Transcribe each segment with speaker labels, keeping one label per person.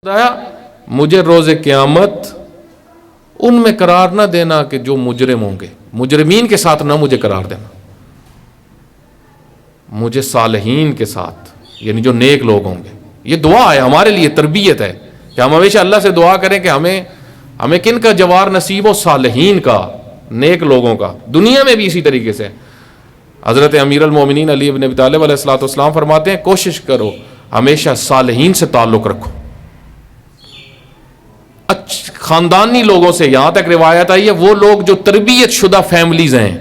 Speaker 1: خدایا مجھے روز قیامت ان میں قرار نہ دینا کہ جو مجرم ہوں گے، مجرمین کے ساتھ نہ مجھے قرار دینا، مجھے صالحین کے ساتھ، یعنی جو نیک لوگ ہوں گے۔ یہ دعا ہے ہمارے لیے، تربیت ہے کہ ہم ہمیشہ اللہ سے دعا کریں کہ ہمیں کن کا جوار نصیب ہو؟ صالحین کا، نیک لوگوں کا۔ دنیا میں بھی اسی طریقے سے حضرت امیر المومنین علی ابن ابی طالب علیہ الصلوۃ والسلام فرماتے ہیں کوشش کرو ہمیشہ صالحین سے تعلق رکھو، خاندانی لوگوں سے۔ یہاں تک روایت آئی ہے وہ لوگ جو تربیت شدہ فیملیز ہیں،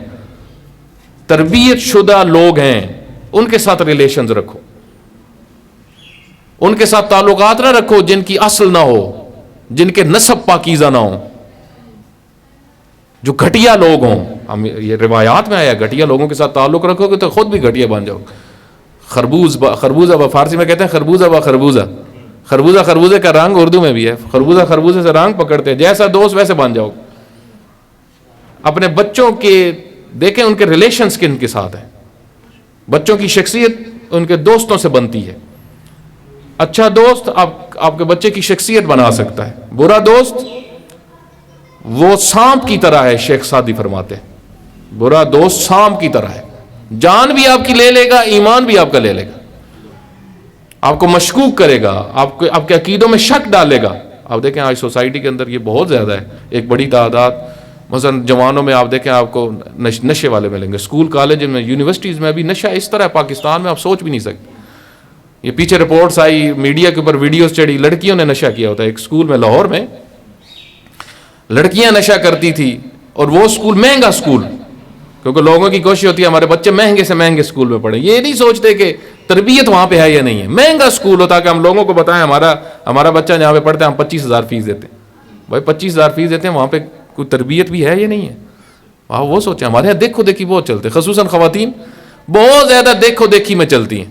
Speaker 1: تربیت شدہ لوگ ہیں، ان کے ساتھ ریلیشنز رکھو، ان کے ساتھ تعلقات نہ رکھو جن کی اصل نہ ہو، جن کے نسب پاکیزہ نہ ہو، جو گھٹیا لوگ ہوں۔ ہم یہ روایات میں آیا گھٹیا لوگوں کے ساتھ تعلق رکھو گے تو خود بھی گھٹیا بن جاؤ۔ خربوزہ فارسی میں کہتے ہیں خربوزہ با خربوزہ، خربوزہ خربوزے کا رنگ اردو میں بھی ہے، خربوزہ خربوزے سے رنگ پکڑتے ہیں، جیسا دوست ویسے بن جاؤ۔ اپنے بچوں کے دیکھیں ان کے ریلیشنز کن کے ساتھ ہیں، بچوں کی شخصیت ان کے دوستوں سے بنتی ہے۔ اچھا دوست آپ کے بچے کی شخصیت بنا سکتا ہے، برا دوست وہ سانپ کی طرح ہے، شیخ سعدی فرماتے ہیں برا دوست سانپ کی طرح ہے، جان بھی آپ کی لے لے گا، ایمان بھی آپ کا لے لے گا، آپ کو مشکوک کرے گا، آپ کے عقیدوں میں شک ڈالے گا۔ آپ دیکھیں آج سوسائٹی کے اندر یہ بہت زیادہ ہے، ایک بڑی تعداد مثلا جوانوں میں آپ دیکھیں آپ کو نشے والے ملیں گے، اسکول کالج میں یونیورسٹیز میں ابھی نشہ اس طرح ہے پاکستان میں آپ سوچ بھی نہیں سکتے۔ یہ پیچھے رپورٹس آئی، میڈیا کے اوپر ویڈیوز چڑھی، لڑکیوں نے نشہ کیا ہوتا ہے۔ ایک اسکول میں لاہور میں لڑکیاں نشہ کرتی تھی، اور وہ اسکول مہنگا اسکول، کیونکہ لوگوں کی کوشش ہوتی ہے ہمارے بچے مہنگے سے مہنگے اسکول میں پڑھیں، یہ نہیں سوچتے کہ تربیت وہاں پہ ہے یا نہیں ہے۔ مہنگا اسکول ہو تاکہ ہم لوگوں کو بتائیں ہمارا بچہ جہاں پہ پڑھتا ہے ہم 25,000 فیس دیتے ہیں۔ بھائی 25,000 فیس دیتے ہیں، وہاں پہ کوئی تربیت بھی ہے یا نہیں ہے؟ وہاں وہ سوچیں۔ ہمارے یہاں دیکھو دیکھی بہت چلتے، خصوصاً خواتین بہت زیادہ دیکھو دیکھی میں چلتی ہیں۔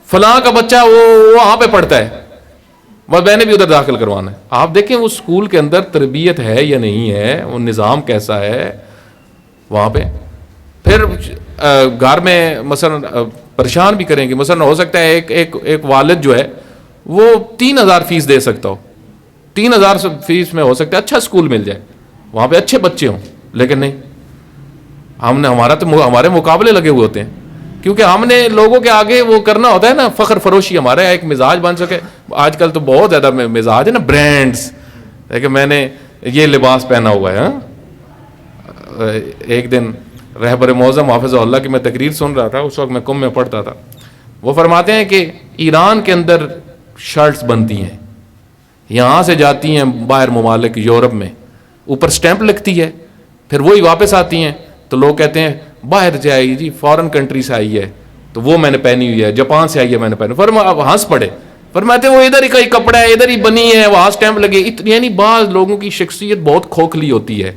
Speaker 1: فلاں کا بچہ وہ وہاں پہ پڑھتا ہے، وہ میں نے بھی ادھر داخل کروانا ہے۔ آپ دیکھیں وہ اسکول کے اندر تربیت ہے یا نہیں ہے، وہ نظام کیسا ہے وہاں پہ۔ پھر گھر میں مثلا پریشان بھی کریں گے، مثلا ہو سکتا ہے ایک والد جو ہے وہ 3,000 فیس دے سکتا ہو، 3,000 فیس میں ہو سکتا ہے اچھا اسکول مل جائے، وہاں پہ اچھے بچے ہوں، لیکن نہیں، ہمارے مقابلے لگے ہوئے ہوتے ہیں، کیونکہ ہم نے لوگوں کے آگے وہ کرنا ہوتا ہے نا، فخر فروشی ہمارا ایک مزاج بن سکے۔ آج کل تو بہت زیادہ مزاج ہے نا، برانڈز، کہ میں نے یہ لباس پہنا ہوا ہے۔ ایک دن رہبر معظم حافظ اللہ کی میں تقریر سن رہا تھا، اس وقت میں قم میں پڑھتا تھا، وہ فرماتے ہیں کہ ایران کے اندر شرٹس بنتی ہیں، یہاں سے جاتی ہیں باہر ممالک یورپ میں، اوپر سٹیمپ لگتی ہے، پھر وہی واپس آتی ہیں، تو لوگ کہتے ہیں باہر سے آئی جی، فارن کنٹری سے آئی ہے تو وہ میں نے پہنی ہوئی ہے، جاپان سے آئی ہے میں نے پہنی، اب ہنس پڑے، فرماتے ہیں وہ ادھر ہی کا کپڑا ہے، ادھر ہی بنی ہے، وہاں سٹیمپ لگے۔ یعنی بعض لوگوں کی شخصیت بہت کھوکھلی ہوتی ہے،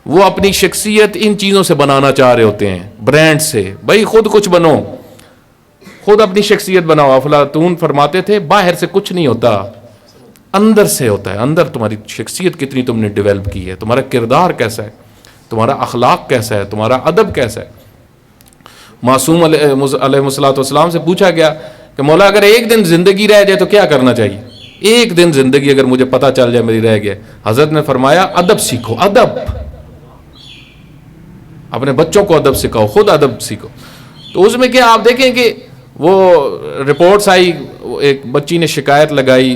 Speaker 1: وہ اپنی شخصیت ان چیزوں سے بنانا چاہ رہے ہوتے ہیں، برانڈ سے۔ بھائی خود کچھ بنو، خود اپنی شخصیت بناؤ۔ افلاطون فرماتے تھے باہر سے کچھ نہیں ہوتا، اندر سے ہوتا ہے۔ اندر تمہاری شخصیت کتنی تم نے ڈیولپ کی ہے، تمہارا کردار کیسا ہے، تمہارا اخلاق کیسا ہے، تمہارا ادب کیسا ہے۔ معصوم علیہ الصلوۃ والسلام سے پوچھا گیا کہ مولا اگر ایک دن زندگی رہ جائے تو کیا کرنا چاہیے؟ ایک دن زندگی اگر مجھے پتہ چل جائے میری رہ گیا، حضرت نے فرمایا ادب سیکھو، ادب، اپنے بچوں کو ادب سکھاؤ، خود ادب سیکھو۔ تو اس میں کیا آپ دیکھیں کہ وہ رپورٹس آئی، ایک بچی نے شکایت لگائی،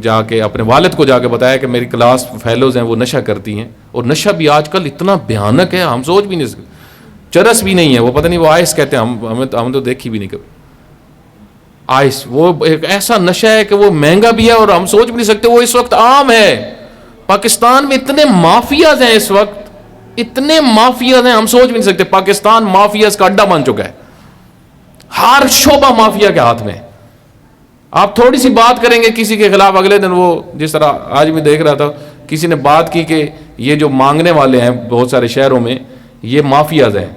Speaker 1: جا کے اپنے والد کو جا کے بتایا کہ میری کلاس فیلوز ہیں وہ نشہ کرتی ہیں، اور نشہ بھی آج کل اتنا بھیانک ہے ہم سوچ بھی نہیں سکتے، چرس بھی نہیں ہے، وہ پتہ نہیں وہ آئس کہتے ہیں، ہم تو دیکھی بھی نہیں کبھی آئس، وہ ایک ایسا نشہ ہے کہ وہ مہنگا بھی ہے اور ہم سوچ بھی نہیں سکتے، وہ اس وقت عام ہے۔ پاکستان میں اتنے مافیاز ہیں، اس وقت اتنے مافیاز ہیں ہم سوچ بھی نہیں سکتے۔ پاکستان مافیاز کا اڈا بن چکا ہے، ہر شعبہ مافیا کے ہاتھ میں۔ آپ تھوڑی سی بات کریں گے کسی کے خلاف، اگلے دن وہ، جس طرح آج میں دیکھ رہا تھا کسی نے بات کی کہ یہ جو مانگنے والے ہیں بہت سارے شہروں میں، یہ مافیاز ہیں،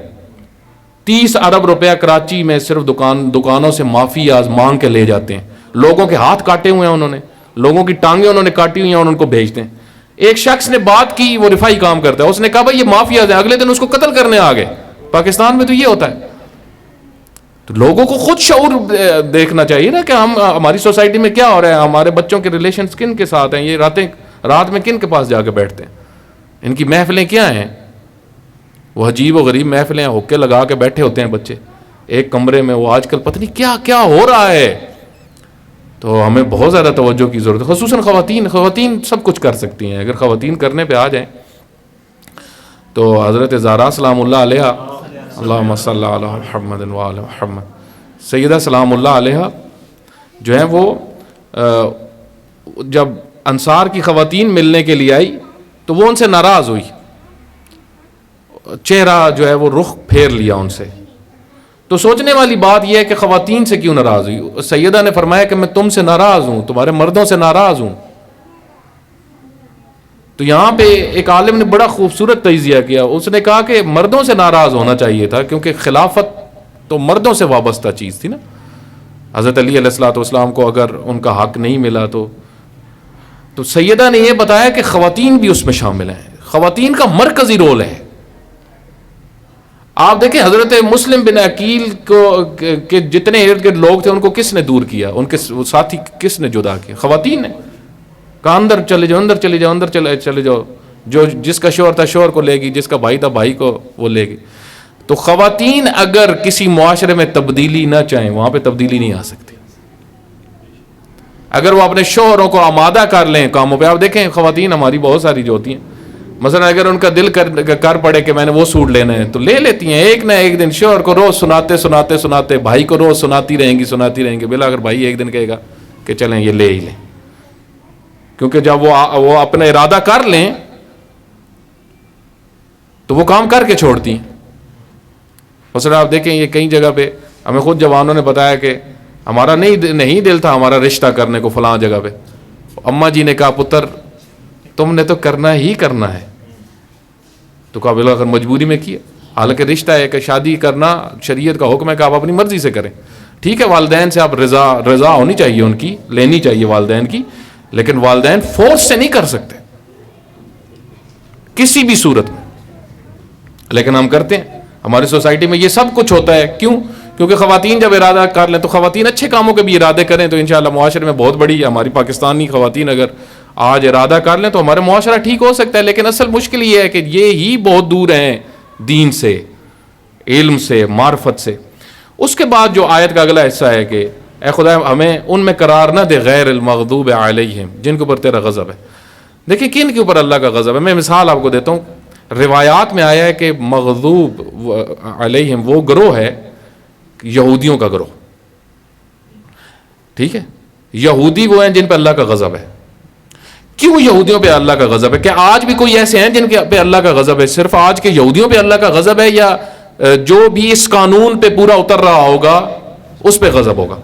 Speaker 1: 30 ارب روپیہ کراچی میں صرف دکانوں سے مافیاز مانگ کے لے جاتے ہیں، لوگوں کے ہاتھ کاٹے ہوئے ہیں انہوں نے، لوگوں کی ٹانگیں انہوں نے کاٹی ہوئی ہیں اور ان کو بھیجتے ہیں۔ ایک شخص نے بات کی، وہ رفائی کام کرتا ہے، اس نے کہا بھائی یہ مافیاز ہیں، اگلے دن اس کو قتل کرنے آ گئے۔ پاکستان میں تو یہ ہوتا ہے۔ تو لوگوں کو خود شعور دیکھنا چاہیے نا کہ ہماری سوسائٹی میں کیا ہو رہا ہے, ہمارے بچوں کے ریلیشنز کن کے ساتھ ہیں, یہ رات میں کن کے پاس جا کے بیٹھتے ہیں, ان کی محفلیں کیا ہیں, وہ عجیب و غریب محفلیں ہوکے لگا کے بیٹھے ہوتے ہیں بچے ایک کمرے میں, وہ آج کل پتہ نہیں کیا کیا ہو رہا ہے. تو ہمیں بہت زیادہ توجہ کی ضرورت ہے, خصوصاً خواتین سب کچھ کر سکتی ہیں اگر خواتین کرنے پہ آ جائیں. تو حضرت زہرا سلام اللہ علیہ, اللہم صلی علی محمد و علی محمد, سیدہ سلام اللہ علیہ جو ہیں وہ جب انصار کی خواتین ملنے کے لیے آئی تو وہ ان سے ناراض ہوئی, چہرہ جو ہے وہ رخ پھیر لیا ان سے. تو سوچنے والی بات یہ ہے کہ خواتین سے کیوں ناراض ہوئی؟ سیدہ نے فرمایا کہ میں تم سے ناراض ہوں, تمہارے مردوں سے ناراض ہوں. تو یہاں پہ ایک عالم نے بڑا خوبصورت تجزیہ کیا, اس نے کہا کہ مردوں سے ناراض ہونا چاہیے تھا کیونکہ خلافت تو مردوں سے وابستہ چیز تھی نا. حضرت علی علیہ الصلوۃ والسلام کو اگر ان کا حق نہیں ملا تو سیدہ نے یہ بتایا کہ خواتین بھی اس میں شامل ہیں, خواتین کا مرکزی رول ہے. آپ دیکھیں حضرت مسلم بن عقیل کو کہ جتنے ارد گرد لوگ تھے ان کو کس نے دور کیا, ان کے ساتھی کس نے جدا کیا؟ خواتین نے کہا اندر چلے جاؤ, اندر چلے جاؤ, اندر چلے جاؤ, جو جس کا شوہر تھا شوہر کو لے گی, جس کا بھائی تھا بھائی کو وہ لے گی. تو خواتین اگر کسی معاشرے میں تبدیلی نہ چاہیں وہاں پہ تبدیلی نہیں آ سکتی. اگر وہ اپنے شوہروں کو آمادہ کر لیں کاموں پہ, آپ دیکھیں خواتین ہماری بہت ساری جو ہوتی ہیں, مثلا اگر ان کا دل کر پڑے کہ میں نے وہ سوٹ لینا ہے تو لے لیتی ہیں. ایک نہ ایک دن شوہر کو روز سناتے بھائی کو روز سناتی رہیں گی, بالآخر بھائی ایک دن کہے گا کہ چلیں یہ لے ہی لیں. کیونکہ جب وہ اپنا ارادہ کر لیں تو وہ کام کر کے چھوڑتی ہیں. مثلا آپ دیکھیں یہ کئی جگہ پہ ہمیں خود جوانوں نے بتایا کہ ہمارا نہیں دل تھا ہمارا رشتہ کرنے کو فلاں جگہ پہ, اماں جی نے کہا پتر تم نے تو کرنا ہی کرنا ہے, تو کہا بالآخر مجبوری میں کیا. حالانکہ رشتہ ہے کہ شادی کرنا شریعت کا حکم ہے کہ آپ اپنی مرضی سے کریں. ٹھیک ہے والدین سے آپ رضا ہونی چاہیے, ان کی لینی چاہیے والدین کی, لیکن والدین فورس سے نہیں کر سکتے کسی بھی صورت میں. لیکن ہم کرتے ہیں, ہماری سوسائٹی میں یہ سب کچھ ہوتا ہے. کیوں؟ کیونکہ خواتین جب ارادہ کر لیں تو خواتین اچھے کاموں کے بھی ارادے کریں تو انشاءاللہ معاشرے میں بہت بڑی ہماری پاکستانی خواتین اگر آج ارادہ کر لیں تو ہمارا معاشرہ ٹھیک ہو سکتا ہے. لیکن اصل مشکل یہ ہے کہ یہ ہی بہت دور ہیں دین سے, علم سے, معرفت سے. اس کے بعد جو آیت کا اگلا حصہ ہے کہ اے خدا ہمیں ان میں قرار نہ دے غیر المغضوب علیہم, جن کے اوپر تیرا غضب ہے. دیکھیں کن کے اوپر اللہ کا غضب ہے. میں مثال آپ کو دیتا ہوں. روایات میں آیا ہے کہ مغضوب علیہم وہ گروہ ہے یہودیوں کا گروہ. ٹھیک ہے, یہودی وہ ہیں جن پہ اللہ کا غضب ہے. کیوں یہودیوں پہ اللہ کا غضب ہے؟ کیا آج بھی کوئی ایسے ہیں جن کے پہ اللہ کا غضب ہے؟ صرف آج کے یہودیوں پہ اللہ کا غضب ہے یا جو بھی اس قانون پہ پورا اتر رہا ہوگا اس پہ غضب ہوگا؟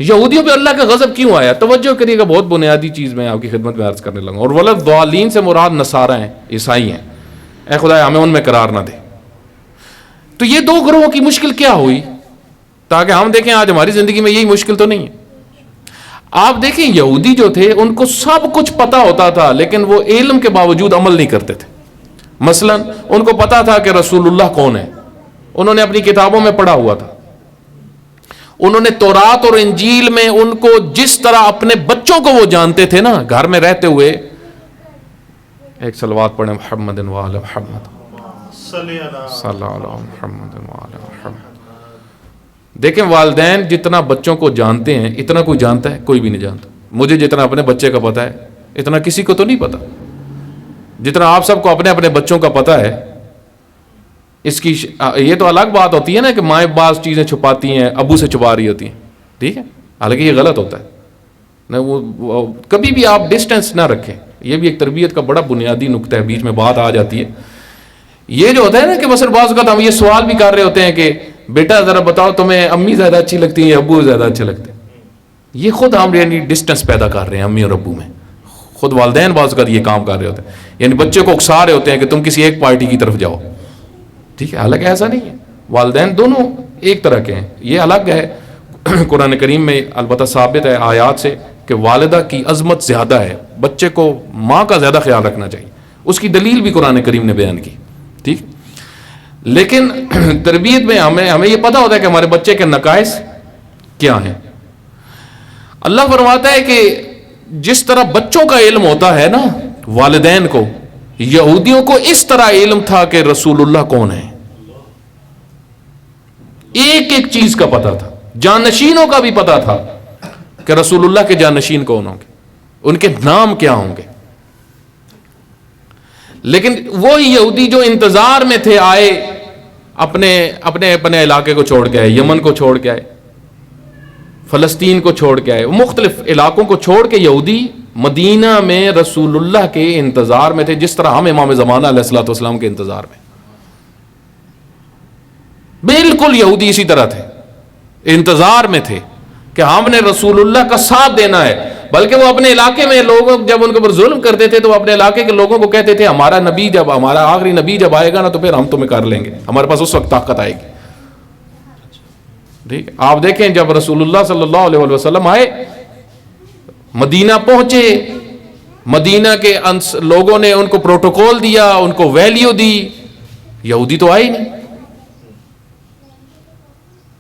Speaker 1: یہودیوں پہ اللہ کا غضب کیوں آیا؟ توجہ کریے گا, بہت بنیادی چیز میں آپ کی خدمت میں عرض کرنے لگا. اور ولضالین سے مراد نصارہ ہیں, عیسائی ہیں. اے خدا ہمیں ان میں قرار نہ دے. تو یہ دو گروہوں کی مشکل کیا ہوئی تاکہ ہم دیکھیں آج ہماری زندگی میں یہی مشکل تو نہیں ہے. آپ دیکھیں یہودی جو تھے ان کو سب کچھ پتا ہوتا تھا لیکن وہ علم کے باوجود عمل نہیں کرتے تھے. مثلا ان کو پتا تھا کہ رسول اللہ کون ہے, انہوں نے اپنی کتابوں میں پڑھا ہوا تھا. انہوں نے تورات اور انجیل میں ان کو جس طرح اپنے بچوں کو وہ جانتے تھے نا گھر میں رہتے ہوئے. ایک صلوات پڑھیں محمد و علی محمد صلی اللہ علیہ محمد و علی محمد. دیکھیں والدین جتنا بچوں کو جانتے ہیں اتنا کوئی جانتا ہے؟ کوئی بھی نہیں جانتا. مجھے جتنا اپنے بچے کا پتا ہے اتنا کسی کو تو نہیں پتا. جتنا آپ سب کو اپنے اپنے بچوں کا پتا ہے. اس کی یہ تو الگ بات ہوتی ہے نا کہ مائیں بعض چیزیں چھپاتی ہیں, ابو سے چھپا رہی ہوتی ہیں. ٹھیک ہے, حالانکہ یہ غلط ہوتا ہے. نہ وہ کبھی بھی آپ ڈسٹینس نہ رکھیں. یہ بھی ایک تربیت کا بڑا بنیادی نقطہ ہے, بیچ میں بات آ جاتی ہے. یہ جو ہوتا ہے نا کہ مثلا بعض اوقات ہم یہ سوال بھی کر رہے ہوتے ہیں کہ بیٹا ذرا بتاؤ تمہیں امی زیادہ اچھی لگتی ہیں یا ابو زیادہ اچھے لگتے ہیں. یہ خود ہم یعنی ڈسٹینس پیدا کر رہے ہیں امی اور ابو میں. خود والدین بعض اوقات یہ کام کر رہے ہوتے ہیں, یعنی بچے کو اکسا رہے ہوتے ہیں کہ تم کسی ایک پارٹی کی طرف جاؤ. ٹھیک ہے, حالانکہ ایسا نہیں ہے. والدین دونوں ایک طرح کے ہیں. یہ الگ ہے, قرآن کریم میں البتہ ثابت ہے آیات سے کہ والدہ کی عظمت زیادہ ہے, بچے کو ماں کا زیادہ خیال رکھنا چاہیے. اس کی دلیل بھی قرآن کریم نے بیان کی. ٹھیک, لیکن تربیت میں ہمیں یہ پتا ہوتا ہے کہ ہمارے بچے کے نقائص کیا ہیں. اللہ فرماتا ہے کہ جس طرح بچوں کا علم ہوتا ہے نا والدین کو، یہودیوں کو اس طرح علم تھا کہ رسول اللہ کون ہے. ایک ایک چیز کا پتا تھا، جانشینوں کا بھی پتا تھا کہ رسول اللہ کے جانشین کون ہوں گے، ان کے نام کیا ہوں گے. لیکن وہ یہودی جو انتظار میں تھے آئے، اپنے علاقے کو چھوڑ کے آئے، یمن کو چھوڑ کے آئے، فلسطین کو چھوڑ کے آئے، مختلف علاقوں کو چھوڑ کے یہودی مدینہ میں رسول اللہ کے انتظار میں تھے، جس طرح ہم امام زمانہ علیہ الصلوۃ والسلام کے انتظار میں. بالکل یہودی اسی طرح تھے، انتظار میں تھے کہ ہم نے رسول اللہ کا ساتھ دینا ہے. بلکہ وہ اپنے علاقے میں لوگوں جب ان کے اوپر ظلم کرتے تھے تو وہ اپنے علاقے کے لوگوں کو کہتے تھے ہمارا آخری نبی جب آئے گا نا تو پھر ہم تمہیں کر لیں گے، ہمارے پاس اس وقت طاقت آئے گی. ٹھیک ہے، آپ دیکھیں جب رسول اللہ صلی اللہ علیہ وسلم آئے، مدینہ پہنچے، مدینہ کے لوگوں نے ان کو پروٹوکول دیا، ان کو ویلیو دی. یہودی تو آئے ہی نہیں،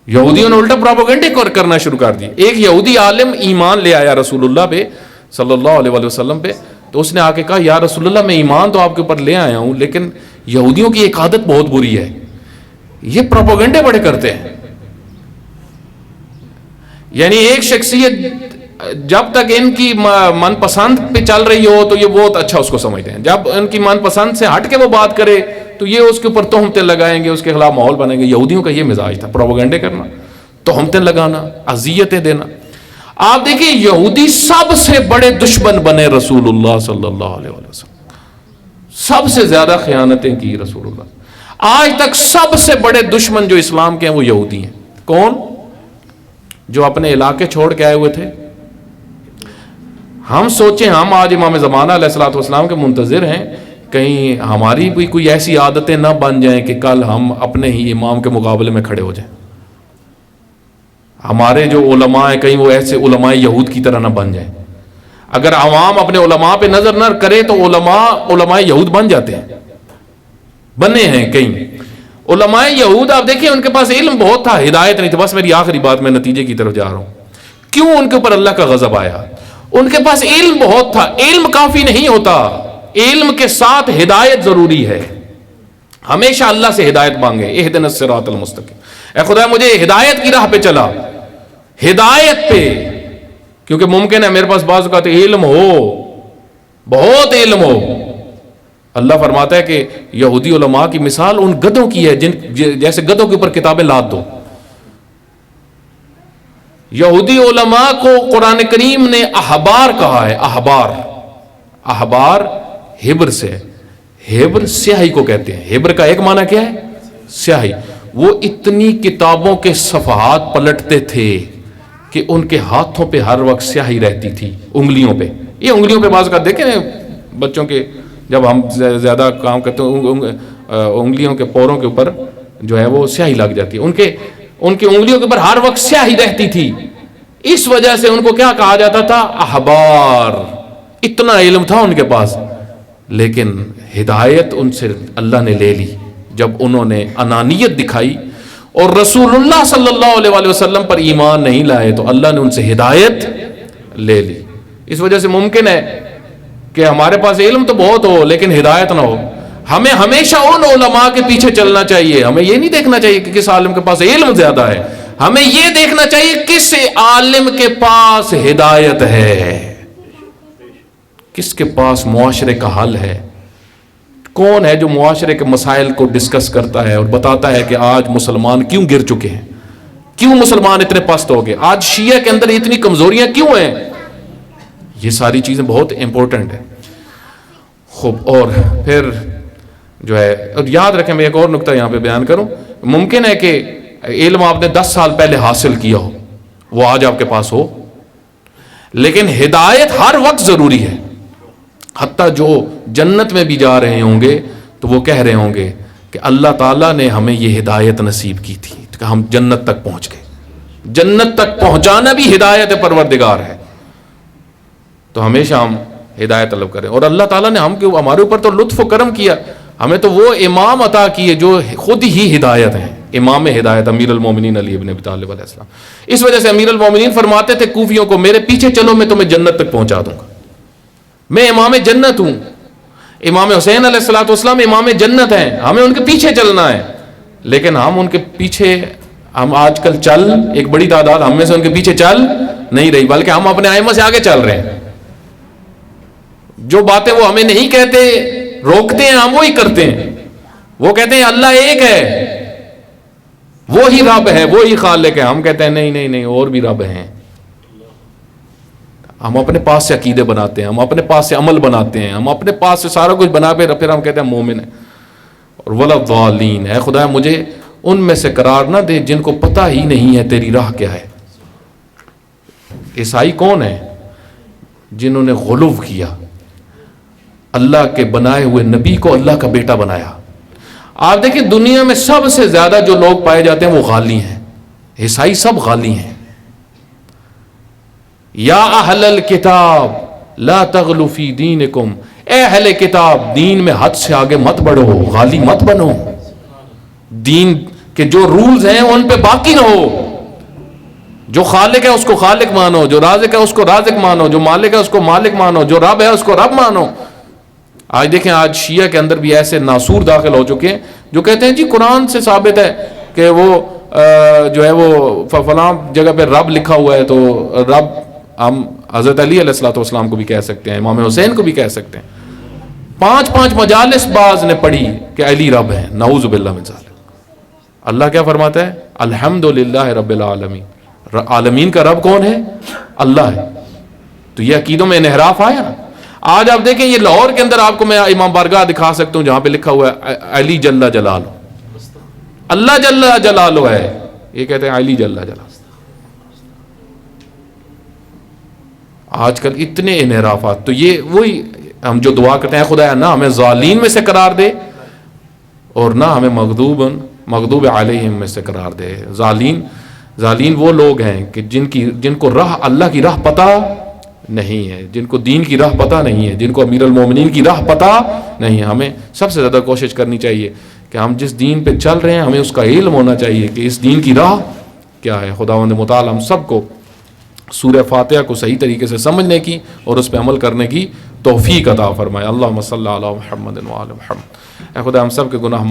Speaker 1: یہودیوں نے الٹا پروپیگنڈے کرنا شروع کر دی. ایک یہودی عالم ایمان لے آیا رسول اللہ پہ صلی اللہ علیہ وسلم پہ، تو اس نے آ کے کہا یا رسول اللہ میں ایمان تو آپ کے اوپر لے آیا ہوں، لیکن یہودیوں کی ایک عادت بہت بری ہے، یہ پروپیگنڈے بڑے کرتے ہیں. یعنی ایک شخصیت جب تک ان کی من پسند پہ چل رہی ہو تو یہ بہت اچھا اس کو سمجھتے ہیں، جب ان کی من پسند سے ہٹ کے وہ بات کرے تو یہ اس کے اوپر تہمتیں لگائیں گے، اس کے خلاف ماحول بنائیں گے. یہودیوں کا یہ مزاج تھا، پروپیگنڈے کرنا، تہمتیں لگانا، اذیتیں دینا. آپ دیکھیں یہودی سب سے بڑے دشمن بنے رسول اللہ صلی اللہ علیہ وسلم، سب سے زیادہ خیانتیں کی رسول اللہ. آج تک سب سے بڑے دشمن جو اسلام کے ہیں وہ یہودی ہیں. کون؟ جو اپنے علاقے چھوڑ کے آئے ہوئے تھے. ہم سوچیں ہم آج امام زمانہ علیہ الصلوۃ والسلام کے منتظر ہیں، کہیں ہماری بھی کوئی ایسی عادتیں نہ بن جائیں کہ کل ہم اپنے ہی امام کے مقابلے میں کھڑے ہو جائیں. ہمارے جو علماء ہیں کہیں وہ ایسے علماء یہود کی طرح نہ بن جائیں. اگر عوام اپنے علماء پہ نظر نہ کرے تو علماء یہود بن جاتے ہیں، بنے ہیں کہیں. علماء یہود آپ دیکھیں ان کے پاس علم بہت تھا، ہدایت نہیں تھی. بس میری آخری بات، میں نتیجے کی طرف جا رہا ہوں. کیوں ان کے اوپر اللہ کا غضب آیا؟ ان کے پاس علم بہت تھا. علم کافی نہیں ہوتا، علم کے ساتھ ہدایت ضروری ہے. ہمیشہ اللہ سے ہدایت مانگے، اہدنا الصراط المستقیم، اے خدا مجھے ہدایت کی راہ پہ چلا، ہدایت پہ. کیونکہ ممکن ہے میرے پاس بعض اوقات علم ہو، بہت علم ہو. اللہ فرماتا ہے کہ یہودی علماء کی مثال ان گدھوں کی ہے جیسے گدھوں کے اوپر کتابیں لاد دو. یہودی علماء کو قرآن کریم نے احبار کہا ہے. احبار ہبر سے، ہبر سیاہی کو کہتے ہیں. ہبر کا ایک معنی کیا ہے؟ سیاہی. وہ اتنی کتابوں کے صفحات پلٹتے تھے کہ ان کے ہاتھوں پہ ہر وقت سیاہی رہتی تھی، انگلیوں پہ. یہ انگلیوں پہ بعض کا دیکھیں بچوں کے جب ہم زیادہ کام کرتے ہیں انگلیوں کے پوروں کے اوپر جو ہے وہ سیاہی لگ جاتی ہے. ان کی انگلیوں کے اوپر ہر وقت سیاہی رہتی تھی. اس وجہ سے ان کو کیا کہا جاتا تھا؟ احبار. اتنا علم تھا ان کے پاس، لیکن ہدایت ان سے اللہ نے لے لی جب انہوں نے انانیت دکھائی اور رسول اللہ صلی اللہ علیہ وسلم پر ایمان نہیں لائے تو اللہ نے ان سے ہدایت لے لی. اس وجہ سے ممکن ہے کہ ہمارے پاس علم تو بہت ہو لیکن ہدایت نہ ہو. ہمیں ہمیشہ ان علماء کے پیچھے چلنا چاہیے. ہمیں یہ نہیں دیکھنا چاہیے کہ کس عالم کے پاس علم زیادہ ہے، ہمیں یہ دیکھنا چاہیے کس عالم کے پاس ہدایت ہے، کس کے پاس معاشرے کا حل ہے. کون ہے جو معاشرے کے مسائل کو ڈسکس کرتا ہے اور بتاتا ہے کہ آج مسلمان کیوں گر چکے ہیں، کیوں مسلمان اتنے پست ہو گئے، آج شیعہ کے اندر اتنی کمزوریاں کیوں ہیں. یہ ساری چیزیں بہت امپورٹنٹ ہیں. خوب، اور پھر جو ہے یاد رکھیں، میں ایک اور نقطہ یہاں پہ بیان کروں. ممکن ہے کہ علم آپ نے 10 سال پہلے حاصل کیا ہو، وہ آج آپ کے پاس ہو، لیکن ہدایت ہر وقت ضروری ہے. حتیٰ جو جنت میں بھی جا رہے ہوں گے تو وہ کہہ رہے ہوں گے کہ اللہ تعالیٰ نے ہمیں یہ ہدایت نصیب کی تھی کہ ہم جنت تک پہنچ گئے. جنت تک پہنچانا بھی ہدایت پروردگار ہے. تو ہمیشہ ہم ہدایت طلب کریں. اور اللہ تعالیٰ نے ہمارے اوپر تو لطف و کرم کیا. ہمیں تو وہ امام عطا کیے جو خود ہی ہدایت ہیں، امام ہدایت امیر المومنین علی ابن ابی طالب علیہ السلام. اس وجہ سے امیر المومنین فرماتے تھے کوفیوں کو، میرے پیچھے چلو میں تمہیں جنت تک پہنچا دوں گا، میں امام جنت ہوں. امام حسین علیہ الصلوۃ والسلام امام جنت ہیں، ہمیں ان کے پیچھے چلنا ہے. لیکن ہم ان کے پیچھے، ہم آج کل چل، ایک بڑی تعداد ہم میں سے ان کے پیچھے چل نہیں رہی، بلکہ ہم اپنے ائمہ سے آگے چل رہے ہیں. جو باتیں وہ ہمیں نہیں کہتے، روکتے ہیں، ہم وہی کرتے ہیں. وہ کہتے ہیں اللہ ایک ہے، وہی رب ہے، وہی خالق ہے. ہم کہتے ہیں نہیں نہیں نہیں، اور بھی رب ہیں. ہم اپنے پاس سے عقیدے بناتے ہیں، ہم اپنے پاس سے عمل بناتے ہیں، ہم اپنے پاس سے سارا کچھ بنا پھر ہم کہتے ہیں مومن ہیں. اور ولا الضالین، اے خدا مجھے ان میں سے قرار نہ دے جن کو پتہ ہی نہیں ہے تیری راہ کیا ہے. عیسائی کون ہیں؟ جنہوں نے غلو کیا، اللہ کے بنائے ہوئے نبی کو اللہ کا بیٹا بنایا. آپ دیکھیں دنیا میں سب سے زیادہ جو لوگ پائے جاتے ہیں وہ غالی ہیں. عیسائی سب غالی ہیں. یا اہل الکتاب لا تغلوا فی دینکم، اے اہل کتاب دین میں حد سے آگے مت بڑھو، غالی مت بنو. دین کے جو رولز ہیں ان پہ باقی رہو. جو خالق ہے اس کو خالق مانو، جو رازق ہے اس کو رازق مانو، جو مالک ہے اس کو مالک مانو، جو رب ہے اس کو رب مانو. آج دیکھیں آج شیعہ کے اندر بھی ایسے ناسور داخل ہو چکے ہیں جو کہتے ہیں جی قرآن سے ثابت ہے کہ وہ جو ہے وہ فلاں جگہ پہ رب لکھا ہوا ہے، تو رب ہم حضرت علی علیہ الصلوۃ والسلام کو بھی کہہ سکتے ہیں، امام حسین کو بھی کہہ سکتے ہیں. 5 مجالس باز نے پڑھی کہ علی رب ہے. نعوذ باللہ من ذالک. اللہ کیا فرماتا ہے؟ الحمدللہ رب العالمین. عالمین کا رب کون ہے؟ اللہ ہے. تو یہ عقیدوں میں انحراف آیا نا. آج آپ دیکھیں یہ لاہور کے اندر آپ کو میں امام بارگاہ دکھا سکتا ہوں جہاں پہ لکھا ہوا ہے علی جل جلالہ. اللہ جل جلالہ ہے، یہ کہتے ہیں علی جل جلالہ. آج کل اتنے انحرافات. تو یہ وہی ہم جو دعا کرتے ہیں خدا نہ ہمیں ظالین میں سے قرار دے اور نہ ہمیں مغضوب علیہم میں سے قرار دے. ظالین وہ لوگ ہیں کہ جن کو راہ اللہ کی راہ پتہ نہیں ہے، جن کو دین کی راہ پتہ نہیں ہے، جن کو امیر المومنین کی راہ پتہ نہیں ہے. ہمیں سب سے زیادہ کوشش کرنی چاہیے کہ ہم جس دین پہ چل رہے ہیں ہمیں اس کا علم ہونا چاہیے کہ اس دین کی راہ کیا ہے. خداوند متعال ہم سب کو سورہ فاتحہ کو صحیح طریقے سے سمجھنے کی اور اس پہ عمل کرنے کی توفیق عطا فرمائے. اللہم صلی علی محمد و آل محمد. اے خدا ہم سب کے گناہ